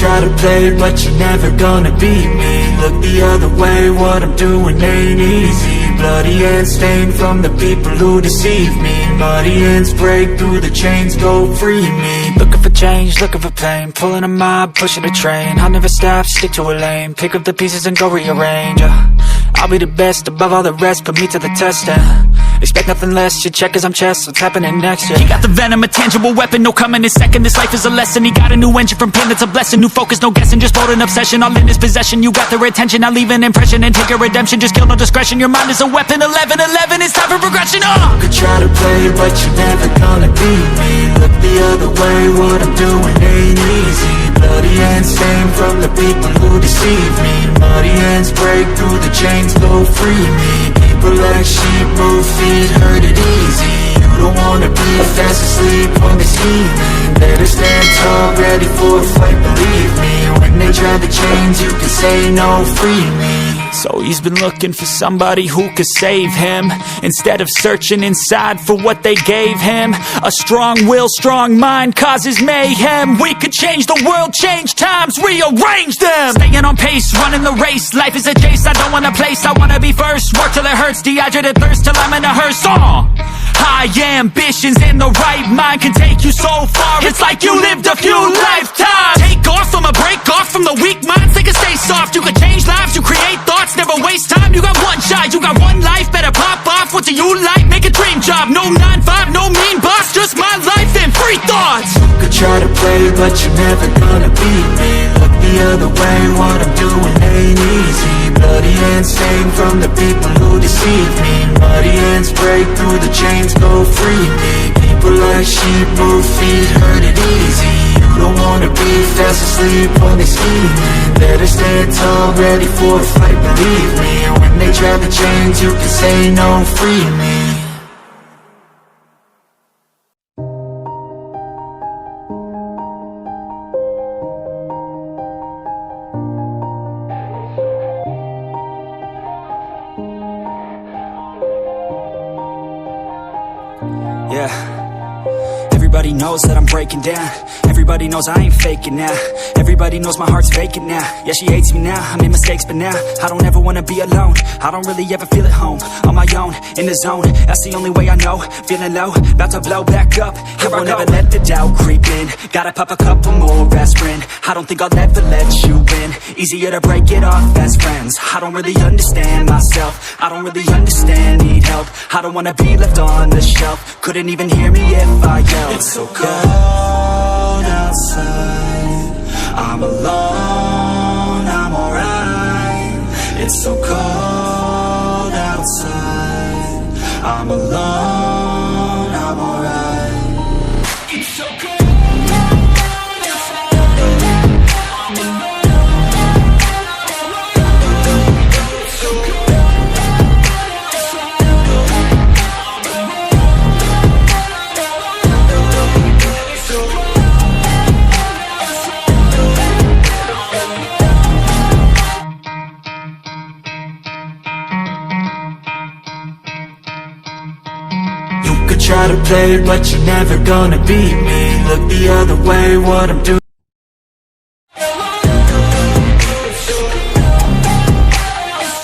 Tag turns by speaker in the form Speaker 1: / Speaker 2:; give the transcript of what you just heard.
Speaker 1: Try to play, but you're never gonna beat me. Look the other way, what I'm doing ain't easy. Bloody hands stained from the people who deceive me. Muddy hands break through the chains, go free me. Looking for change, looking for pain. Pulling a mob, pushing a train. I'll never stop, stick to a lane. Pick up the pieces and go rearrange. I'll be the best above all the rest, put me to the test and expect nothing less, you check as I'm chess, what's happening next, yeah. He got the venom, a tangible weapon, no coming in second. This life is a lesson, he got a new engine from pain, that's a blessing. New focus, no guessing, just wrote an obsession. All in his possession, you got their attention. I leave an impression and take your redemption. Just kill, no discretion, your mind is a weapon. 11-11, it's time for progression, You could try to play, but you're never gonna beat me. Look the other way, what I'm doing ain't easy. Bloody hands stained from the people who deceive me. Muddy hands break through the chains, go free me. People like sheep move feet, hurt it easy. You don't wanna be fast asleep when they scheming. Better stand tall, ready for a fight, believe me. When they try to change, you can say no, free me. So he's been looking for somebody who could save him, instead of searching inside for what they gave him. A strong will, strong mind causes mayhem. We could change the world, change times, rearrange them. Staying on pace, running the race. Life is a chase, I don't want a place, I wanna be first. Work till it hurts, dehydrated thirst till I'm in a hearse. High ambitions and the right mind can take you so far. It's like you lived a few lifetimes. Take off from a break off from the weak minds, they can stay soft. You can change lives, you create thoughts, never waste time. You got one shot, you got one life, better pop off. What do you like? Make a dream job. No 9-5, no mean boss, just my life and free thoughts. You could try to play, but you're never gonna beat me. Look the other way, what I'm doing ain't easy. Bloody hands stained from the people who deceive me. Muddy hands break through the chains, go free me. People like sheep move feet, hurt it easy. You don't wanna be fast asleep when they scheming. Better stand tall, ready for a fight, believe me. When they try to change, you can say no, free me.
Speaker 2: Yeah, everybody knows that I'm breaking down. Everybody knows I ain't faking now. Everybody knows my heart's vacant now. Yeah, she hates me now, I made mistakes but now I don't ever wanna be alone. I don't really ever feel at home. On my own, in the zone, that's the only way I know. Feeling low, about to blow back up. I won't ever let the doubt creep in. Gotta pop a couple more aspirin. I don't think I'll ever let you in. Easier to break it off as friends. I don't really understand myself, I don't really understand, need help. I don't wanna be left on the shelf. Couldn't even hear me if I yelled. It's so cold outside, I'm alone, I'm alright. It's so cold outside, I'm alone, I'm alright. It's so cold.
Speaker 1: Try to play, but you're never gonna beat me. Look the other way, what I'm doing